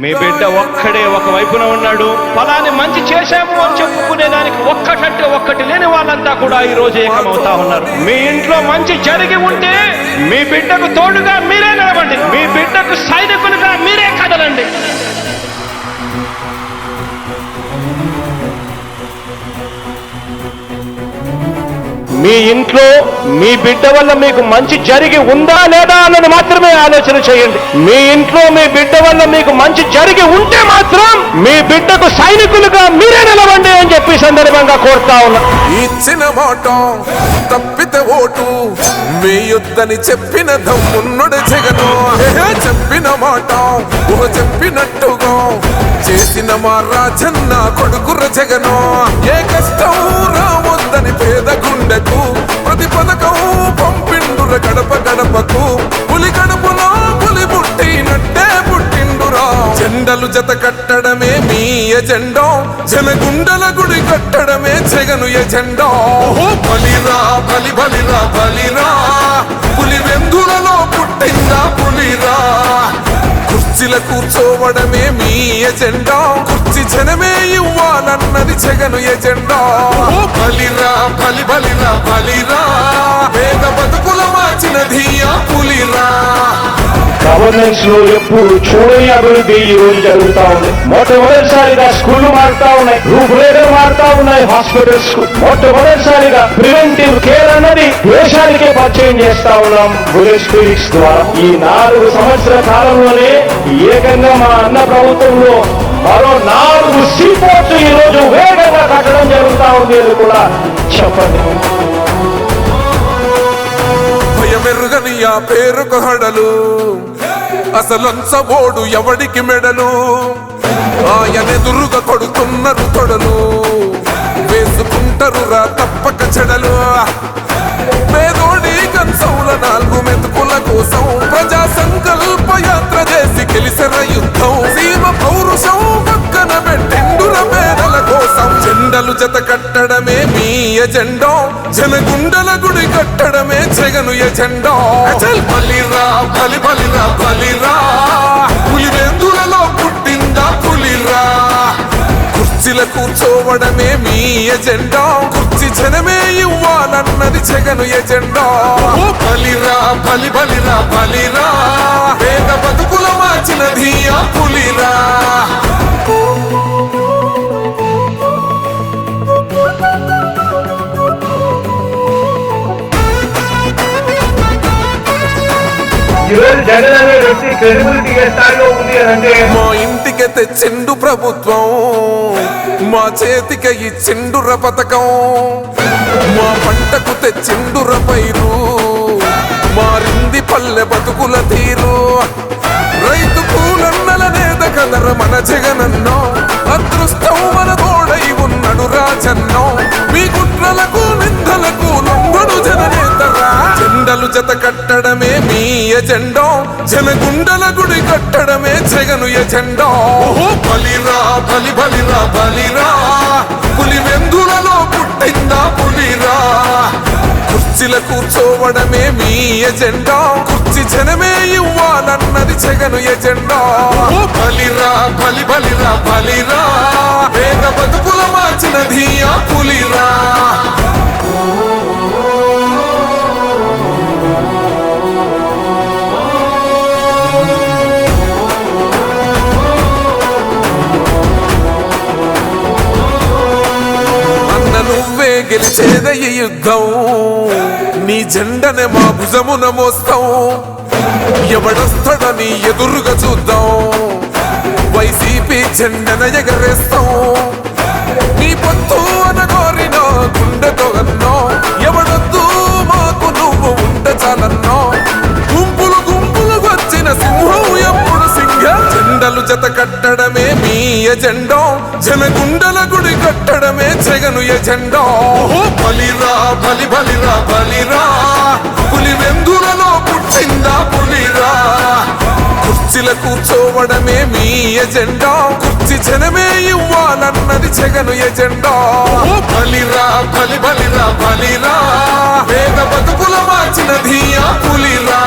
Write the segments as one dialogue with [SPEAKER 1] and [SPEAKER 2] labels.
[SPEAKER 1] మీ బిడ్డ ఒక్కడే ఒక వైపున ఉన్నాడు. ఫలాన్ని మంచి చేశాము అని చెప్పుకునే దానికి ఒక్కటంటే ఒక్కటి లేని వాళ్ళంతా కూడా ఈ రోజు ఏకమవుతా ఉన్నారు. మీ ఇంట్లో మంచి జరిగి ఉంటే మీ బిడ్డకు తోడుగా మీరే నిలబండి, మీ బిడ్డకు సైనికులుగా మీరే కదలండి. మీ ఇంట్లో మీ బిడ్డ వల్ల మీకు మంచి జరిగి ఉందా లేదా అన్నది మాత్రమే ఆలోచన చేయండి. మీ ఇంట్లో మీ బిడ్డ వల్ల మీకు మంచి జరిగి ఉంటే మాత్రం మీ బిడ్డకు సైనికులుగా మీరే నిలవండి అని చెప్పి సందర్భంగా కోరుతా ఉన్నా.
[SPEAKER 2] ఇచ్చిన మాట తప్పితే ఓటు వేయొద్దని చెప్పిన దమ్మున్నడు జగను. చెప్పిన మాట చెప్పినట్టుగా చేసిన మా రాజన్న కొడుకుర జగను. ఏ కష్టం రావద్దని పేద గుండెకు ప్రతి పథకం పంపిండుర గడప గడపకు. పులి గడపలో పులి పుట్టినట్టే పుట్టిండురా. జెండలు జత కట్టడమే మీ ఎజెండా, జనగుండల గుడి కట్టడమే జగను ఎజెండా. బలిరా బలి బలిరా బలిరా, పులి వెందులలో పుట్టిందా పులిరా. కుర్చీల కూర్చోవడమే మీ ఎజెండా, కుర్చీ జనమే ఇవ్వాలన్నది జగను ఎజెండా. బలిరా బలి బలిరా బలిరా, పేద బతుకుల మార్చినది ఆ పులిరా.
[SPEAKER 1] గవర్నెన్స్ లో ఎప్పుడు చూడని అభివృద్ధి ఈ రోజు జరుగుతా ఉంది. మొట్టమొదటిసారిగా స్కూళ్లు మారుతా ఉన్నాయి, రూపురేఖలు మారుతా ఉన్నాయి. హాస్పిటల్స్ మొట్టమొదటిసారిగా ప్రివెంటివ్ కేర్ అన్నది దేశానికే పరిచయం చేస్తా ఉన్నాం బుల్లెట్ క్లినిక్స్ ద్వారా. ఈ 4 సంవత్సరాల కాలంలోనే ఏకంగా మా అన్న ప్రభుత్వంలో మరో 4 సీపోర్ట్స్ ఈ రోజు వేగంగా కట్టడం జరుగుతా ఉంది అని కూడా చెప్పండి.
[SPEAKER 2] భయమెరుగని ఆ పేరుకు హడలు, అసలంచబోడు ఎవడికి మెడలు. ఆయనెదురుగా కొడుతున్నారు తొడలు, వేసుకుంటారు రా తప్పక చెడలు. పేదోడి కంచౌల 4 మెతుకుల కోసం ప్రజా సంకల్ప యాత్ర చేసి గెలిసెర యుద్ధం. సీమ పౌరుషం పక్కన పెట్టిండుర పేదల కోసం. జెండలు జత కట్టడమే మీ ఎజెండా, జనగుండల గుడి కట్టడమే జగను ఎజెండా. బలిరా బలి బలిరా బలిరా, పులి వెందులలో పుట్టిందా పులిరా. కుర్చీల కూర్చోవడమే మీ ఎజెండా, కుర్చీ జనమే ఇవ్వాలన్నది జగను ఎజెండా. బలిరా బలి బలిరా బలిరా, పేద బతుకుల మార్చినది ఆ పులిరా.
[SPEAKER 1] జగన్ అనే వ్యక్తి క్రెడిబిలిటీ ఏ స్థాయిలో ఉంది అంటే
[SPEAKER 2] మా ఇంటికి తెచ్చిండు ప్రభుత్వం, మా చేతికి ఇచ్చిండుర పథకం. మా పంటకు తెచ్చిండుర పైరు, మారింది పల్లె బతుకుల తీరు. రైతు కూలన్నల నేత కదర మన జగనన్నో, అదృష్టం మన తోడై ఉన్నడు రాజన్నో. మీ కుట్రలకు నిందలకు లొంగడు జననేతరా. జెండలు జత కట్టడమే మీ ఎజెండా, జనగుండల గుడి కట్టడమే జగను ఎజెండా. బలిరా బలి బలిరా బలిరా, పులి వెందులలో పుట్టిందా పులిరా. కుర్చీల కూర్చోవడమే మీ ఎజెండా, కుర్చీ జనమే ఇవ్వాలన్నది జగను ఎజెండా. బలిరా బలి బలిరా బలిరా, పేద బతుకుల మార్చినది ఆ పులిరా. నువ్వే గెలిచేద ఈ యుద్ధం, నీ జెండనే మా భుజమున మోస్తాం. ఎవడొస్తాడని ఎదురుగా చూద్దాం, వైసీపీ జెండన ఎగరేస్తాం. నీ పొత్తు అనగోరినో గుండెతో అన్నో, ఎవడొద్దు మాకు నువ్వు ఉంటే చాలన్నో. గుంపులు గుంపులు వచ్చిన సింహం ఎప్పుడు సింహం. జెండలు జత కట్టడమే మీ ఎజెండా, జనగుండల గుడి కట్టడమే జగను ఎజెండా. బలిరా బలి బలిరా బలిరా, పులి వెందులలో పుట్టిందా పులిరా. కుర్చీల కూర్చోవడమే మీ ఎజెండా, కుర్చీ జనమే ఇవ్వాలన్నది జగను ఎజెండా. బలిరా బలి బలిరా బలిరా, పేద బతుకుల మార్చినది ఆ పులిరా.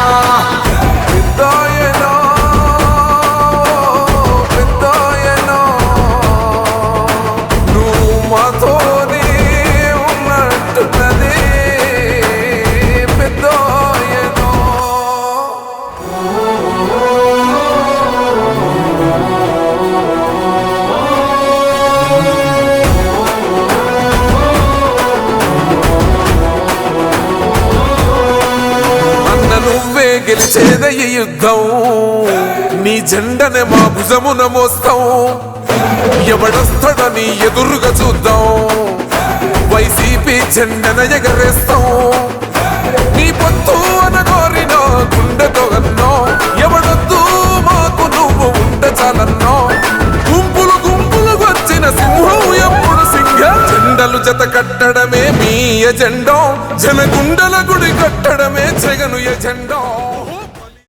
[SPEAKER 2] గెలిచేద ఈ యుద్ధం నీ జెండనే మా భుజమున మోస్తాం ఎవడొస్తాడని ఎదురుగా చూద్దాం వైసీపీ జెండన ఎగరేస్తాం నీ పొత్తు అనగోరిన గుండెతో అన్నో ఎవడొద్దు మాకు నువ్వు ఉంటే చాలన్నో గుంపులు గుంపులు వచ్చిన సింహం ఎప్పుడు సింహం జెండలు జత కట్టడమే మీ ఎజెండో జనగుండల గుడి కట్టడమే జగను